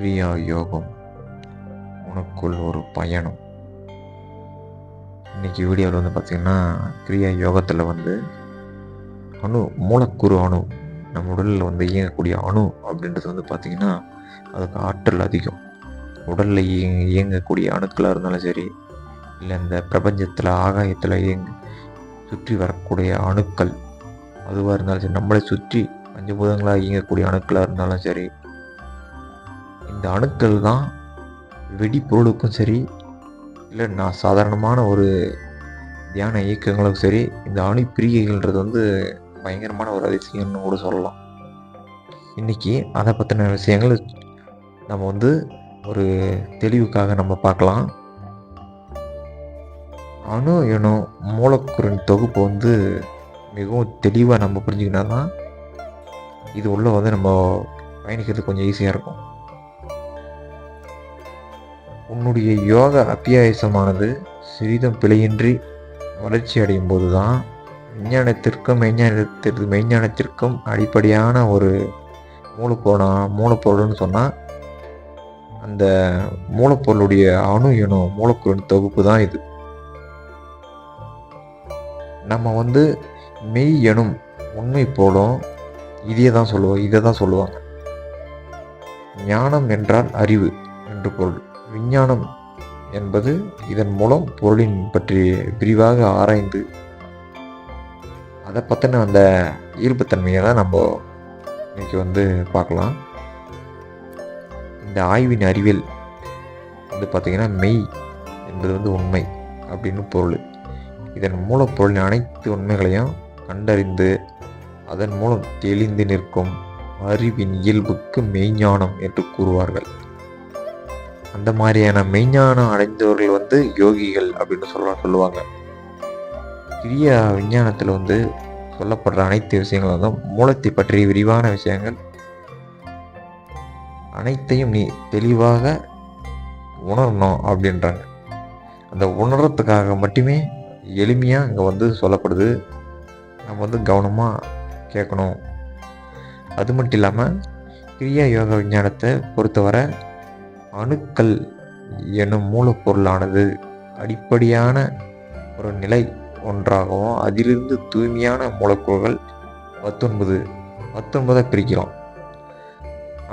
கிரியா யோகம், உனக்குள் ஒரு பயணம். இன்னைக்கு வீடியோவில் வந்து பார்த்திங்கன்னா, கிரியா யோகத்தில் வந்து மூலக்கூறு அணு, நம்ம உடலில் வந்து இயங்கக்கூடிய அணு அப்படின்றது வந்து பார்த்திங்கன்னா, அதுக்கு ஆற்றல் அதிகம். உடலில் இயங்கக்கூடிய அணுக்களாக இருந்தாலும் சரி, இல்லை இந்த பிரபஞ்சத்தில் ஆகாயத்தில் சுற்றி வரக்கூடிய அணுக்கள் அதுவாக இருந்தாலும் சரி, நம்மளை சுற்றி பஞ்சபூதங்களாக இயங்கக்கூடிய அணுக்களாக இருந்தாலும் சரி, இந்த அணுக்கள் தான் வெடிப்பொருளுக்கும் சரி, இல்லை நான் சாதாரணமான ஒரு தியான இயக்கங்களுக்கும் சரி, இந்த அணு பிரிகைகள்ன்றது வந்து பயங்கரமான ஒரு அதிசயம்னு கூட சொல்லலாம். இன்றைக்கி அதை பற்றின விஷயங்கள் நம்ம வந்து ஒரு தெளிவுக்காக நம்ம பார்க்கலாம். அணு எனும் மூலக்கூறின் தொகுப்பு வந்து மிகவும் தெளிவாக நம்ம புரிஞ்சுக்கினா தான் இது உள்ள வந்து நம்ம பயணிக்கிறது கொஞ்சம் ஈஸியாக இருக்கும். உன்னுடைய யோக அபியாசமானது சிறிதும் பிழையின்றி வளர்ச்சி அடையும் போது தான் மெய்ஞானத்திற்கும் அடிப்படையான ஒரு மூலப்பொருள்னு சொன்னால் அந்த மூலப்பொருளுடைய அணு எனும் மூலக்கூறின் தொகுப்பு தான் இது. நம்ம வந்து மெய் எனும் உண்மை போலும் இதை தான் சொல்லுவாங்க. ஞானம் என்றால் அறிவு என்று பொருள். விஞ்ஞானம் என்பது இதன் மூலம் பொருளின் பற்றி விரிவாக ஆராய்ந்து அதை பற்றின அந்த ஈர்ப்புத்தன்மையை தான் நம்ம இன்னைக்கு வந்து பார்க்கலாம். இந்த ஆய்வின் அறிவியல் வந்து பார்த்திங்கன்னா, மெய் என்பது வந்து உண்மை அப்படின்னு பொருள். இதன் மூலப்பொருளின் அனைத்து உண்மைகளையும் கண்டறிந்து அதன் மூலம் தெளிந்து நிற்கும் அறிவின் இயல்புக்கு மெய்ஞானம் என்று கூறுவார்கள். அந்த மாதிரியான மெய்ஞானம் அடைந்தவர்கள் வந்து யோகிகள் அப்படின்னு சொல்லுவாங்க. கிரியா விஞ்ஞானத்தில் வந்து சொல்லப்படுற அனைத்து விஷயங்கள் வந்து மூலத்தை பற்றிய விரிவான விஷயங்கள் அனைத்தையும் நீ தெளிவாக உணரணும் அப்படின்றாங்க. அந்த உணர்றதுக்காக மட்டுமே எளிமையாக இங்கே வந்து சொல்லப்படுது. நம்ம வந்து கவனமாக கேட்கணும். அது மட்டும் இல்லாமல் கிரியா யோக விஞ்ஞானத்தை பொறுத்தவரை அணுக்கள் எனும் மூலப்பொருளானது அடிப்படையான ஒரு நிலை ஒன்றாகவும் அதிலிருந்து தூய்மையான மூலக்கூறுகள் 19 பிரிக்கிறோம்.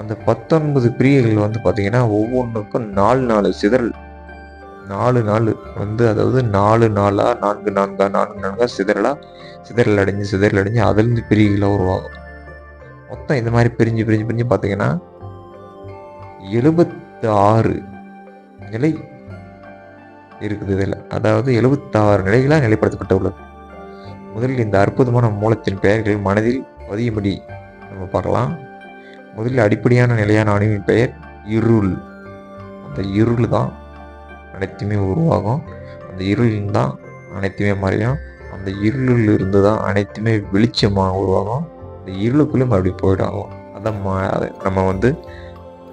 அந்த 19 பிரிவுகள் வந்து பார்த்திங்கன்னா ஒவ்வொன்றுக்கும் 4 சிதறல், 4 வந்து, அதாவது 4 சிதறல் அடைஞ்சு அதிலிருந்து பிரிவுகளாக உருவாகும். மொத்தம் இந்த மாதிரி பிரிஞ்சு பார்த்திங்கன்னா 76 நிலை இருக்குது இதில். அதாவது 76 நிலைகளாக நிலைப்படுத்தப்பட்டுள்ளது. முதலில் இந்த அற்புதமான மூலத்தின் பெயர்கள் மனதில் பதியும்படி நம்ம பார்க்கலாம். முதலில் அடிப்படையான நிலையான அணுவின் பெயர் இருள். அந்த இருள் தான் அனைத்துமே உருவாகும். அந்த இருளில் தான் அனைத்துமே மறையும். அந்த இருளில் இருந்து தான் அனைத்துமே வெளிச்சமாக உருவாகும். அந்த இருளுக்குள்ளே மறுபடியும் போயிடும். அதான் நம்ம வந்து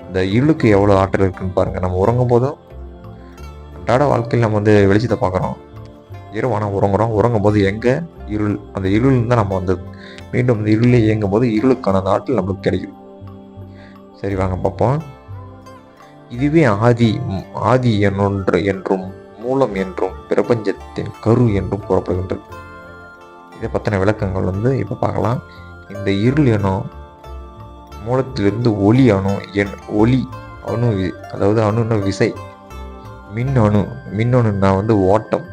இந்த இருளுக்கு எவ்வளோ ஆற்றல் இருக்குன்னு பாருங்கள். நம்ம உறங்கும் போதும் அன்றாட வாழ்க்கையில் நம்ம வந்து வெளிச்சத்தை பார்க்குறோம். இரவான உறங்கும் போது எங்கே இருள், அந்த இருள் தான் நம்ம வந்து மீண்டும் அந்த இருளே இயங்கும் போது இருளுக்கான அந்த ஆற்றல் நம்மளுக்கு கிடைக்கும். சரி, வாங்க பார்ப்போம். இதுவே ஆதி என்றும் மூலம் என்றும் பிரபஞ்சத்தின் கரு என்றும் கூறப்படுகின்றது. இதை பற்றின விளக்கங்கள் வந்து இப்போ பார்க்கலாம். இந்த இருள் எனும் மூலத்திலிருந்து ஒளி அணு அதாவது அணுன்னா விசை, மின்னணுன்னா வந்து ஓட்டம்,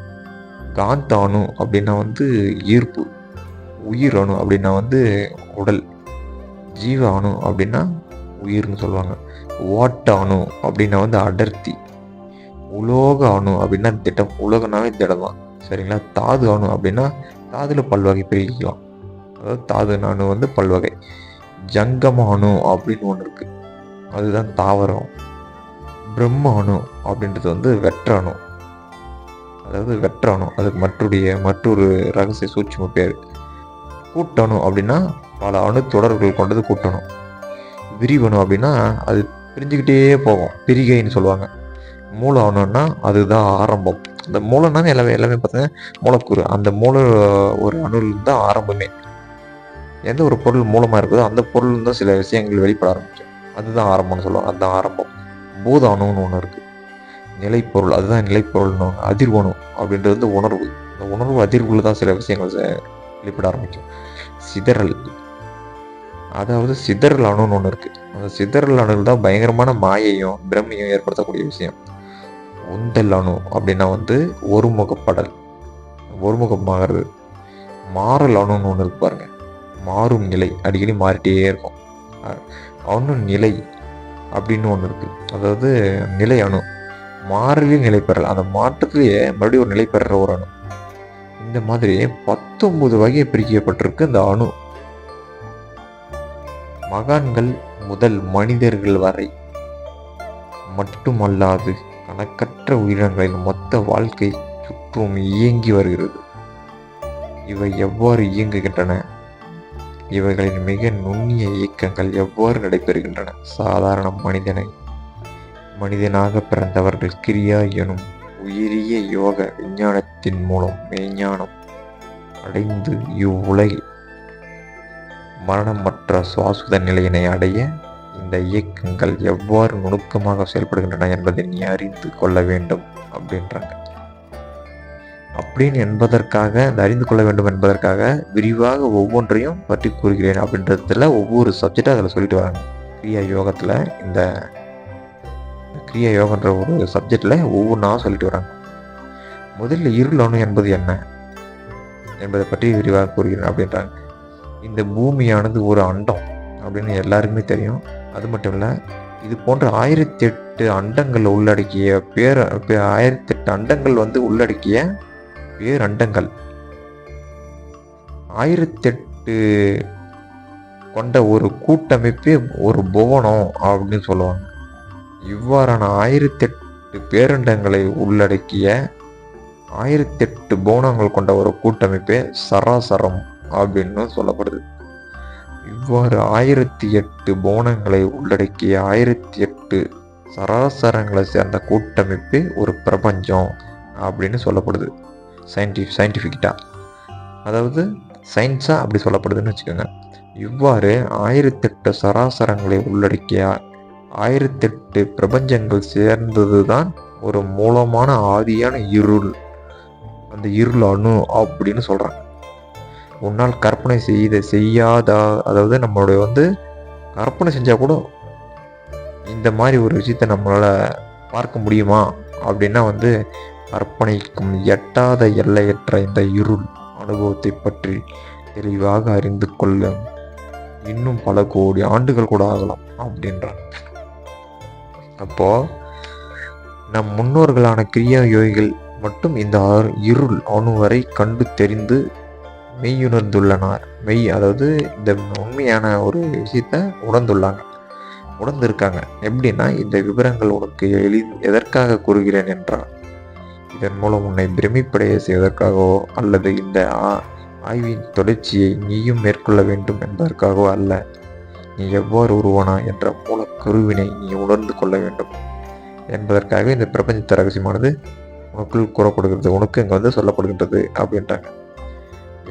காந்த அணு அப்படின்னா வந்து ஈர்ப்பு, உயிர் அணு அப்படின்னா வந்து உடல், ஜீவ அணு அப்படின்னா உயிர்னு சொல்லுவாங்க, ஓட்ட அணு அப்படின்னா வந்து அடர்த்தி, உலோக அணு அப்படின்னா திடம், உலோகனாவே திடம் தான், சரிங்களா. தாது அணு அப்படின்னா தாதுல பல்வகை பிரிக்கலாம், அதாவது தாது அணு வந்து பல்வகை. ஜங்கம அணு அப்படின்னு ஒன்று இருக்கு, அதுதான் தாவரம். பிரம்ம அணு அப்படின்றது வந்து வெற்ற அணு, அதுக்கு மற்றொரு ரகசிய சூட்சும பேர். கூட்டணு அப்படின்னா பல அணு தொடர்கள் கொண்டது கூட்டணு. விரிவணு அப்படின்னா அது பிரிஞ்சுக்கிட்டே போகும், பிரிகைன்னு சொல்லுவாங்க. மூல அணுன்னா அதுதான் ஆரம்பம். அந்த மூலம்னா எல்லாமே பார்த்தீங்கன்னா மூலக்கூறு. அந்த ஒரு அணுல தான் ஆரம்பமே. எந்த ஒரு பொருள் மூலமாக இருக்குதோ அந்த பொருள் தான் சில விஷயங்கள் வெளிப்பட ஆரம்பிக்கும். அதுதான் ஆரம்பம்னு சொல்லுவாங்க. அதுதான் ஆரம்பம். பூத அணுன்னு ஒன்று இருக்குது. நிலைப்பொருள், அதுதான் நிலைப்பொருள்னு. அதிர்வணு அப்படின்றது வந்து உணர்வு. இந்த உணர்வு அதிர்வுல தான் சில விஷயங்கள் வெளிப்பட ஆரம்பிக்கும். சிதறல், அதாவது சிதறல் அணுன்னு ஒன்று இருக்குது. அந்த சிதறல் அணுவில் தான் பயங்கரமான மாயையும் பிரமையும் ஏற்படுத்தக்கூடிய விஷயம். உந்தல் அணு அப்படின்னா வந்து ஒருமுகப்படல், ஒருமுகமாகிறது. மாறல் அணுன்னு ஒன்று இருக்கு பாருங்க, மாறும் நிலை, அடிக்கடி மாறிட்டே இருக்கும். அணு நிலை அப்படின்னு ஒன்று இருக்குது. அதாவது நிலை அணு, மாறலையும் நிலை பெறல், அந்த மாற்றத்திலேயே மறுபடியும் ஒரு நிலை பெற ஒரு அணு. இந்த மாதிரி 19 வகை பிரிக்கப்பட்டிருக்கு இந்த அணு. மகான்கள் முதல் மனிதர்கள் வரை மட்டுமல்லாது கணக்கற்ற உயிரினங்களின் மொத்த வாழ்க்கை சுற்றும் இயங்கி வருகிறது. இவை எவ்வாறு இயங்குகின்றன? இவைகளின் மிக நுண்ணிய இயக்கங்கள் எவ்வாறு நடைபெறுகின்றன? சாதாரண மனிதனாக பிறந்தவர்கள் கிரியா எனும் உயரிய யோக விஞ்ஞானத்தின் மூலம் மெய்ஞானம் அடைந்து இவ்வுலகில் மரணமற்ற சுவாசுத நிலையினை அடைய இந்த இயக்கங்கள் எவ்வாறு நுணுக்கமாக செயல்படுகின்றன என்பதை நீ அறிந்து கொள்ள வேண்டும் அப்படின்றாங்க. அப்படின்னு என்பதற்காக, இந்த அறிந்து கொள்ள வேண்டும் என்பதற்காக விரிவாக ஒவ்வொன்றையும் பற்றி கூறுகிறேன் அப்படின்றதுல ஒவ்வொரு சப்ஜெக்டாக அதில் சொல்லிட்டு வராங்க. கிரியா யோகத்தில், இந்த கிரியா யோகன்ற ஒரு சப்ஜெக்டில் ஒவ்வொன்றா சொல்லிட்டு வராங்க. முதல்ல இருள் அணு என்பது என்ன என்பதை பற்றி விரிவாக கூறுகிறேன் அப்படின்றாங்க. இந்த பூமியானது ஒரு அண்டம் அப்படின்னு எல்லாருக்குமே தெரியும். அது மட்டும் இல்லை, இது போன்ற 1008 அண்டங்கள் உள்ளடக்கிய 1008 அண்டங்கள் வந்து உள்ளடக்கிய பேரண்டங்கள், 1008 கொண்ட ஒரு கூட்டமைப்பே ஒரு புவனம் அப்படின்னு சொல்லுவாங்க. இவ்வாறான 1008 பேரண்டங்களை உள்ளடக்கிய 1008 புவனங்கள் கொண்ட ஒரு கூட்டமைப்பே சராசரம் அப்படின்னு சொல்லப்படுது. இவ்வாறு 1008 புவனங்களை உள்ளடக்கிய 1008 சராசரங்களை சேர்ந்த கூட்டமைப்பே ஒரு பிரபஞ்சம் அப்படின்னு சொல்லப்படுது. சயின்டிஃபிக்கிட்டா, அதாவது சயின்ஸாக அப்படி சொல்லப்படுதுன்னு வச்சுக்கோங்க. இவ்வாறு 1008 சராசரங்களை உள்ளடக்கிய 1008 பிரபஞ்சங்கள் சேர்ந்தது தான் ஒரு மூலமான ஆதியான இருள், அந்த இருள் அணு அப்படின்னு சொல்கிறாங்க. உன்னால் கற்பனை செய்யாத, அதாவது நம்மளுடைய வந்து கற்பனை செஞ்சால் கூட இந்த மாதிரி ஒரு விஷயத்தை நம்மளால் பார்க்க முடியுமா அப்படின்னா வந்து கற்பனைக்கும் எட்டாத எல்லையற்ற இந்த இருள் அனுபவத்தை பற்றி தெளிவாக அறிந்து கொள்ள இன்னும் பல கோடி ஆண்டுகள் கூட ஆகலாம் அப்படின்றாங்க. அப்போ நம் முன்னோர்களான கிரியா யோகிகள் மட்டும் இந்த இருள் அணு வரை கண்டு தெரிந்து மெய்யுணர்ந்துள்ளனர். அதாவது இந்த உண்மையான ஒரு விஷயத்த உணர்ந்திருக்காங்க. எப்படின்னா, இந்த விவரங்கள் உனக்கு எதற்காக கூறுகிறேன் என்றால், இதன் மூலம் உன்னை பிரமிப்படைய செய்வதற்காகவோ அல்லது இந்த ஆய்வின் தொடர்ச்சியை நீயும் மேற்கொள்ள வேண்டும் என்பதற்காகவோ அல்ல. நீ எவ்வாறு உருவானா என்ற மூலக்கருவினை நீ உணர்ந்து கொள்ள வேண்டும் என்பதற்காக இந்த பிரபஞ்ச ரகசியமானது உனக்குள் கூறப்படுகிறது, உனக்கு இங்கே வந்து சொல்லப்படுகின்றது அப்படின்றாங்க.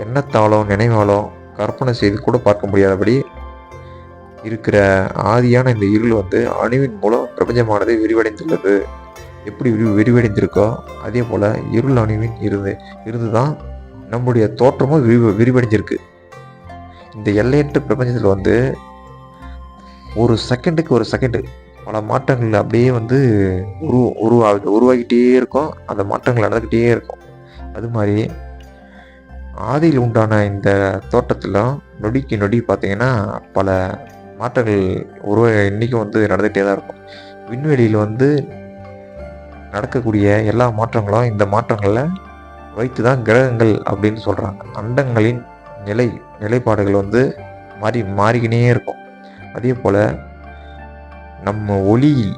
எண்ணத்தாலோ நினைவாலோ கற்பனை செய்து கூட பார்க்க முடியாதபடி இருக்கிற ஆதியான இந்த இருள் வந்து அணுவின் மூலம் பிரபஞ்சமானது விரிவடைந்துள்ளது. எப்படி விரிவடைந்திருக்கோ அதே போல இருள் அணுவின் இருந்துதான் நம்முடைய தோற்றமும் விரிவடைஞ்சிருக்கு. இந்த எல்லையற்ற பிரபஞ்சத்தில் வந்து ஒரு செகண்டு பல மாற்றங்கள் அப்படியே வந்து உருவாகிட்டே இருக்கும். அந்த மாற்றங்கள் நடந்துக்கிட்டே இருக்கும். அது மாதிரி ஆதியில் உண்டான இந்த தோட்டத்தில் நொடிக்கு நொடி பார்த்தீங்கன்னா பல மாற்றங்கள் இன்றைக்கும் வந்து நடந்துகிட்டே தான் இருக்கும். விண்வெளியில் வந்து நடக்கக்கூடிய எல்லா மாற்றங்களும் இந்த மாற்றங்களில் வைத்து தான் கிரகங்கள் அப்படின்னு சொல்கிறாங்க. அண்டங்களின் நிலைப்பாடுகள் வந்து மாறிக்கினே இருக்கும். அதே போல் நம்ம ஒளியில்,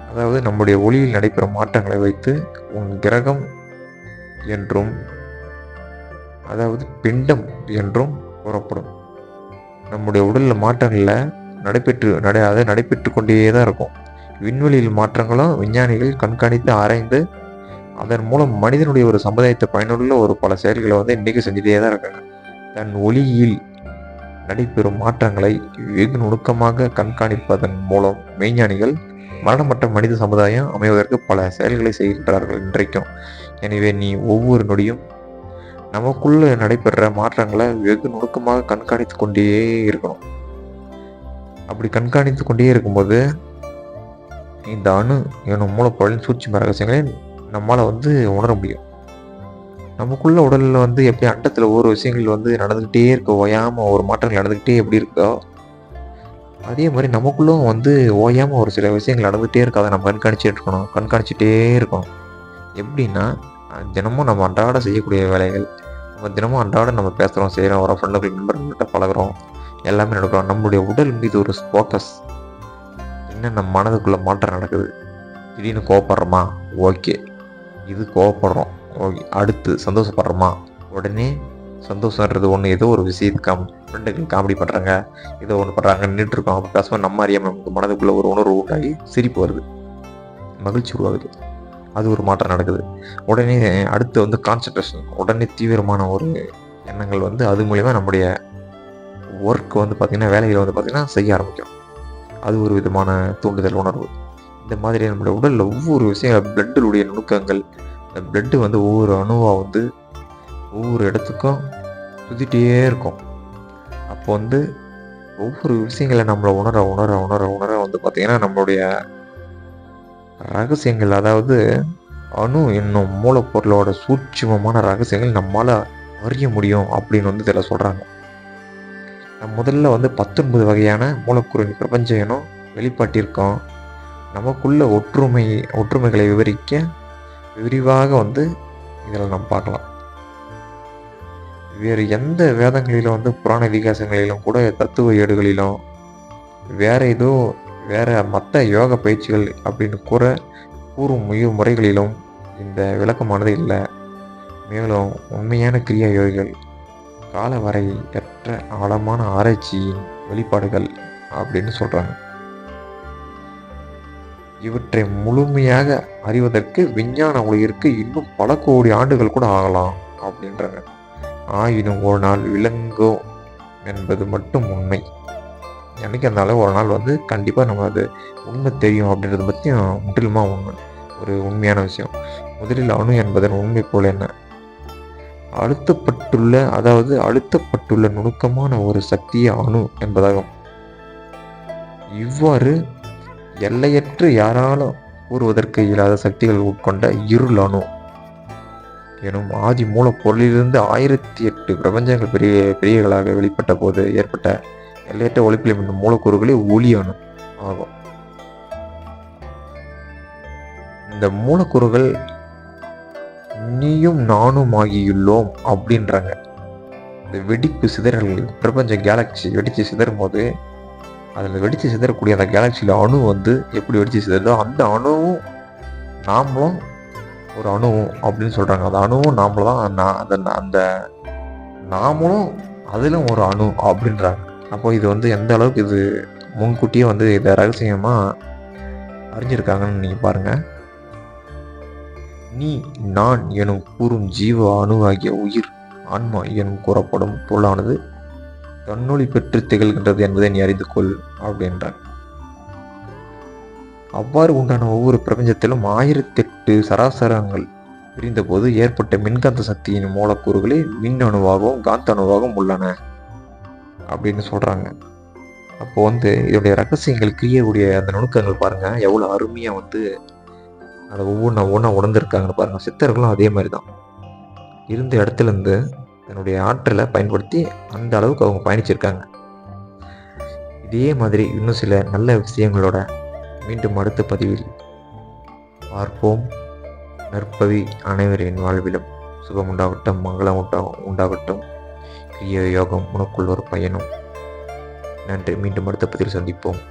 அதாவது நம்முடைய ஒளியில் நடைபெறும் மாற்றங்களை வைத்து உன் கிரகம் என்றும், அதாவது பிண்டம் என்றும் கூறப்படும். நம்முடைய உடலில் மாற்றங்களில் நடைபெற்று கொண்டே தான் இருக்கும். விண்வெளியில் மாற்றங்களும் விஞ்ஞானிகள் கண்காணித்து ஆராய்ந்து அதன் மூலம் மனிதனுடைய ஒரு சமுதாயத்தை பயனுள்ள ஒரு பல செயல்களை வந்து இன்றைக்கி செஞ்சுட்டே தான் இருக்காங்க. தன் ஒளியில் நடைபெறும் மாற்றங்களை வெகு நுணுக்கமாக கண்காணிப்பதன் மூலம் மெய்ஞானிகள் மரணமற்ற மனித சமுதாயம் அமைவதற்கு பல செயல்களை செய்கின்றார்கள் இன்றைக்கும். எனவே நீ ஒவ்வொரு நொடியும் நமக்குள்ள நடைபெற மாற்றங்களை வெகு நுணுக்கமாக கண்காணித்து கொண்டே இருக்கணும். அப்படி கண்காணித்து கொண்டே இருக்கும்போது இந்த அணு எனும் மூலப்பொருளின் சூட்சும ரகசியங்களை நம்மளால் உணர முடியும். நமக்குள்ள உடலில் எப்படி அண்டத்தில் ஒவ்வொரு விஷயங்கள் நடந்துக்கிட்டே இருக்கோ, ஓயாமல் ஒரு மாற்றங்கள் நடந்துக்கிட்டே எப்படி இருக்கோ, அதே மாதிரி நமக்குள்ளும் ஓயாமல் ஒரு சில விஷயங்கள் நடந்துகிட்டே இருக்கும். அதை நம்ம கண்காணிச்சிட்டே இருக்கணும். எப்படின்னா, தினமும் நம்ம அன்றாட செய்யக்கூடிய வேலைகள், நம்ம தினமும் அன்றாட நம்ம பேசுகிறோம், செய்கிறோம், வரோம், ஃப்ரெண்டுகள் நண்பர்கள்கிட்ட பழகுறோம், எல்லாமே நடக்கிறோம். நம்மளுடைய உடல் மீது ஒரு ஃபோக்கஸ். என்ன நம்ம மனதுக்குள்ளே மாற்றம் நடக்குது. திடீர்னு கோவப்படுறோமா, ஓகே, இது கோவப்படுறோம், ஓகே. அடுத்து சந்தோஷப்படுறோமா, உடனே சந்தோஷன்றது ஒன்று, ஏதோ ஒரு விஷயத்துக்கு ஃப்ரெண்டுகள் காமெடி பண்ணுறாங்க, ஏதோ ஒன்று பண்ணுறாங்க, நின்றுட்டுருக்கோம். அப்போ பேசுவோம், நம்ம அறியாமல் நமக்கு மனதுக்குள்ளே ஒரு உணர்வு உண்டாகி சிரிப்பு வருது, மகிழ்ச்சி உருவாகுது. அது ஒரு மாற்றம் நடக்குது. உடனே அடுத்து கான்சன்ட்ரேஷன், உடனே தீவிரமான ஒரு எண்ணங்கள் அது மூலிமா நம்முடைய ஒர்க் பார்த்திங்கன்னா, வேலைகளை பார்த்திங்கன்னா செய்ய ஆரம்பிக்கும். அது ஒரு விதமான தூண்டுதல் உணர்வு. இந்த மாதிரி நம்மளுடைய உடலில் ஒவ்வொரு விஷயம், பிளட்டுடைய நுணுக்கங்கள், இந்த பிளட்டு ஒவ்வொரு அணுவாக ஒவ்வொரு இடத்துக்கும் சுற்றிட்டே இருக்கும். அப்போ ஒவ்வொரு விஷயங்களை நம்மளை உணர உணர உணர உணர பார்த்திங்கன்னா நம்மளுடைய ரகசியங்கள், அதாவது அணு என்னும் மூலப்பொருளோட சூட்சுமமான ரகசியங்கள் நம்மளால் அறிய முடியும் அப்படின்னு இதில் சொல்கிறாங்க. முதல்ல 19 வகையான மூலக்கூறின் பிரபஞ்சம் எனும் வெளிப்பாட்டிற்கும் நமக்குள்ள ஒற்றுமைகளை விவரிக்க விரிவாக இதில் நம்ம பார்க்கலாம். வேறு எந்த வேதங்களிலும் புராண இதிகாசங்களிலும் கூட, தத்துவ ஏடுகளிலும், வேற மற்ற யோக பயிற்சிகள் அப்படின்னு கூறும் முறைகளிலும் இந்த விளக்கமானது இல்லை. மேலும் உண்மையான கிரியா யோகிகள் காலவரையற்ற ஆழமான ஆராய்ச்சியின் வெளிப்பாடுகள் அப்படின்னு சொல்கிறாங்க. இவற்றை முழுமையாக அறிவதற்கு விஞ்ஞான உலகிற்கு இன்னும் பல கோடி ஆண்டுகள் கூட ஆகலாம் அப்படின்றாங்க. ஆயினும் ஒரு நாள் விளங்கும் என்பது மட்டும் உண்மை. எனக்கு அதனால ஒரு நாள் கண்டிப்பாக நம்ம அது உண்மை தெரியும் அப்படின்றத பற்றியும் முற்றிலுமாக ஒரு உண்மையான விஷயம். முதலில் அணு என்பதன் உண்மை போல் என்ன? அழுத்தப்பட்டுள்ள நுணுக்கமான ஒரு சக்தியே அணு என்பதாகும். இவ்வாறு எல்லையற்று யாராலும் கூறுவதற்கு இயலாத சக்திகள் உட்கொண்ட இருள் அணு எனும் ஆதி மூலப்பொருளிலிருந்து 1008 பிரபஞ்சங்கள் பெரியகளாக வெளிப்பட்ட போது ஏற்பட்ட எல்லையற்ற ஒளிப்பிலம் என்னும் மூலக்கூறுகளே ஒளி அணு ஆகும். இந்த மூலக்கூறுகள் நீயும் நானும் ஆகியுள்ளோம் அப்படின்றாங்க. இந்த வெடிப்பு சிதறல்கள், பிரபஞ்ச கேலக்சி வெடித்து சிதறும் போது அதில் வெடித்து சிதறக்கூடிய அந்த கேலக்சியில் அணு எப்படி வெடித்து சிதறுதோ, அந்த அணுவும் நாமளும் ஒரு அணுவும் அப்படின்னு சொல்கிறாங்க. அந்த அணுவும் நாமளும் தான், அந்த நாமளும் அதிலும் ஒரு அணு அப்படின்றாங்க. அப்போ இது எந்த அளவுக்கு இது முன்கூட்டியே இதை ரகசியமாக அறிஞ்சிருக்காங்கன்னு நீங்கள் பாருங்கள். நீ நான் எனும் கூறும் ஜீவ அணுவாகிய உயிர் ஆன்மா எனும் கூறப்படும் பொருளானது தன்னொளி பெற்று திகழ்கின்றது என்பதை நீ அறிந்து கொள் அப்படின்றாங்க. அவ்வாறு உண்டான ஒவ்வொரு பிரபஞ்சத்திலும் 1008 சராசரங்கள் பிரிந்த போது ஏற்பட்ட மின்காந்த சக்தியின் மூலக்கூறுகளே மின் அணுவாகவும் காந்த அணுவாகவும் உள்ளன அப்படின்னு சொல்றாங்க. அப்போ இதோடைய ரகசியங்கள் கிரியக்கூடிய அந்த நுணுக்கங்கள் பாருங்க, எவ்வளவு அருமையா அதை ஒவ்வொன்றா உணர்ந்திருக்காங்கன்னு பாருங்க. சித்தர்களும் அதே மாதிரி தான் இருந்த இடத்துல இருந்து தன்னுடைய ஆற்றலை பயன்படுத்தி அந்த அளவுக்கு அவங்க பயணிச்சிருக்காங்க. இதே மாதிரி இன்னும் சில நல்ல விஷயங்களோட மீண்டும் அடுத்த பதிவில் பார்ப்போம். நற்பவி அனைவரின் வாழ்விலும் சுபம் உண்டாகட்டும், மங்களம் உண்டாகட்டும். கிரிய யோகம் உனக்குள்ள ஒரு பயணம். நன்றி. மீண்டும் அடுத்த பதிவில் சந்திப்போம்.